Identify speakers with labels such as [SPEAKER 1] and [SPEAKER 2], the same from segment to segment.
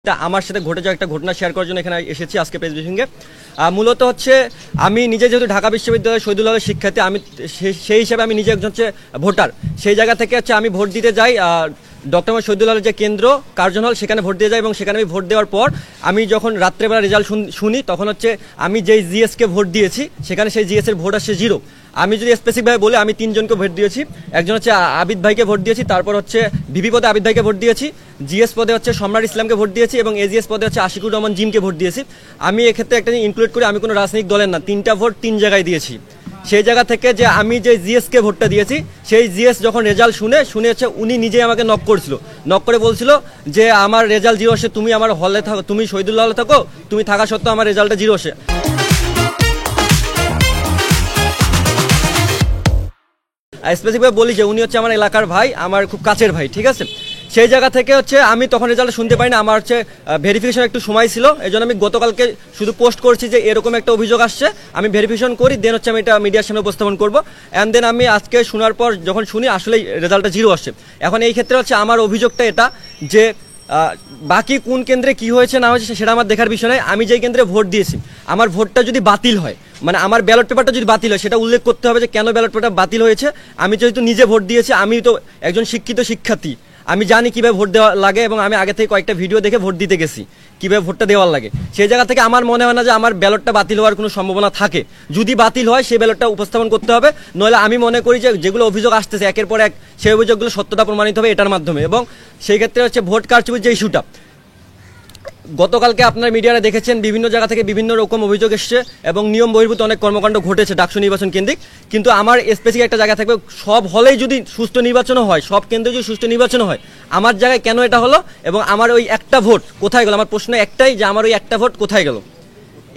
[SPEAKER 1] আমার সাথে ঘটে যাওয়া একটা ঘটনা শেয়ার করার জন্য এখানে এসেছি আজকে প্রেস ব্রিফিংয়ে। মূলত হচ্ছে আমি নিজে যেহেতু ঢাকা বিশ্ববিদ্যালয়ের শহীদুল হলের শিক্ষার্থী, আমি সেই হিসাবে আমি নিজে একজন হচ্ছে ভোটার। সেই জায়গা থেকে হচ্ছে আমি ভোট দিতে যাই ডক্টর মোহাম্মদ শহীদুল হলের যে কেন্দ্র কার্জন হল, সেখানে ভোট দিয়ে যাই। এবং সেখানে আমি ভোট দেওয়ার পর আমি যখন রাত্রেবেলা রেজাল্ট শুনি, তখন হচ্ছে আমি যেই জিএসকে ভোট দিয়েছি সেখানে সেই জিএসের ভোট আসছে 0। আমি যদি স্পেসিফিকভাবে বলি, আমি 3 জনকে ভোট দিয়েছি। একজন হচ্ছে আবিদ ভাইকে ভোট দিয়েছি, তারপর হচ্ছে ভিপি পদে আবিদ ভাইকে ভোট দিয়েছি, জিএস পদে হচ্ছে সম্রাট ইসলামকে ভোট দিয়েছি এবং এজিএস পদে হচ্ছে আশিকুর রহমান জিমকে ভোট দিয়েছি। আমি এক্ষেত্রে একটা ইনক্লুড করি, আমি কোনো রাজনৈতিক দলের না, 3টা ভোট 3 জায়গায় দিয়েছি। সেই জায়গা থেকে যে আমি যে জিএসকে ভোটটা দিয়েছি, সেই জিএস যখন রেজাল্ট শুনে হচ্ছে উনি নিজেই আমাকে নক করছিল, নক করে বলছিল যে আমার রেজাল্ট 0 আসে, তুমি আমার হলে থাকো, তুমি শহীদুল্লাহ হলে থাকো, তুমি থাকা সত্ত্বেও আমার রেজাল্টটা 0 আসে। স্পেসিফিকভাবে বলি যে উনি হচ্ছে আমার এলাকার ভাই, আমার খুব কাছের ভাই, ঠিক আছে। সেই জায়গা থেকে হচ্ছে আমি তখন রেজাল্ট শুনতে পাই না, আমার হচ্ছে ভেরিফিকেশন একটু সময় ছিল, এই জন্য আমি গতকালকে শুধু পোস্ট করছি যে এরকম একটা অভিযোগ আসছে, আমি ভেরিফিকেশন করি, দেন হচ্ছে আমি এটা মিডিয়ার সামনে উপস্থাপন করবো। অ্যান্ড দেন আমি আজকে শোনার পর যখন শুনি আসলেই রেজাল্টটা 0 আসছে। এখন এই ক্ষেত্রে হচ্ছে আমার অভিযোগটা এটা যে বাকি কোন কেন্দ্রে কি হয়েছে না হয়েছে সেটা আমার দেখার বিষয় নয়। আমি যেই কেন্দ্রে ভোট দিয়েছি, আমার ভোটটা যদি বাতিল হয়, মানে আমার ব্যালট পেপারটা যদি বাতিল হয়, সেটা উল্লেখ করতে হবে যে কেন ব্যালট পেপারটা বাতিল হয়েছে। আমি যেহেতু নিজে ভোট দিয়েছি, আমি তো একজন শিক্ষিত শিক্ষার্থী, আমি জানি কীভাবে ভোট দেওয়া লাগে এবং আমি আগে থেকে কয়েকটা ভিডিও দেখে ভোট দিতে গেছি কীভাবে ভোটটা দেওয়ার লাগে। সেই জায়গা থেকে আমার মনে হয় না যে আমার ব্যালটটা বাতিল হওয়ার কোনো সম্ভাবনা থাকে। যদি বাতিল হয় সেই ব্যালটটা উপস্থাপন করতে হবে, নইলে আমি মনে করি যে যেগুলো অভিযোগ আসতেছে একের পর এক, সেই অভিযোগগুলো সত্যতা প্রমাণিত হবে এটার মাধ্যমে। এবং সেই ক্ষেত্রে হচ্ছে ভোট কারচুপির যে ইস্যুটা, গতকালকে আপনারা মিডিয়ারে দেখেছেন বিভিন্ন জায়গা থেকে বিভিন্ন রকম অভিযোগ এসছে এবং নিয়ম বহির্ভূত অনেক কর্মকাণ্ড ঘটেছে ডাকসু নির্বাচন কেন্দ্রিক। কিন্তু আমার স্পেসিফিক একটা জায়গা থাকবে, সব হলেই যদি সুষ্ঠু নির্বাচনও হয়, সব কেন্দ্রে যদি সুষ্ঠু নির্বাচন হয়, আমার জায়গায় কেন এটা হলো এবং আমার ওই একটা ভোট কোথায় গেল? আমার প্রশ্ন একটাই, যে আমার ওই একটা ভোট কোথায় গেল?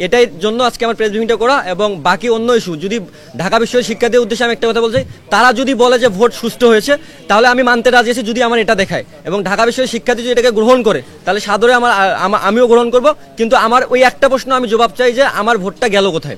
[SPEAKER 1] এটাই জন্য আজকে আমার প্রেস ব্রিফিংটা করা। এবং বাকি অন্য ইস্যু, যদি ঢাকা বিশ্ববিদ্যালয়ের শিক্ষার্থীদের উদ্দেশ্যে আমি একটা কথা বলছি, তারা যদি বলে যে ভোট সুষ্ঠু হয়েছে, তাহলে আমি মানতে রাজি আছি যদি আমার এটা দেখায়। এবং ঢাকা বিশ্ববিদ্যালয়ের শিক্ষার্থী যদি এটাকে গ্রহণ করে, তাহলে সাদরে আমিও গ্রহণ করব। কিন্তু আমার ওই একটা প্রশ্ন আমি জবাব চাই যে আমার ভোটটা গেল কোথায়?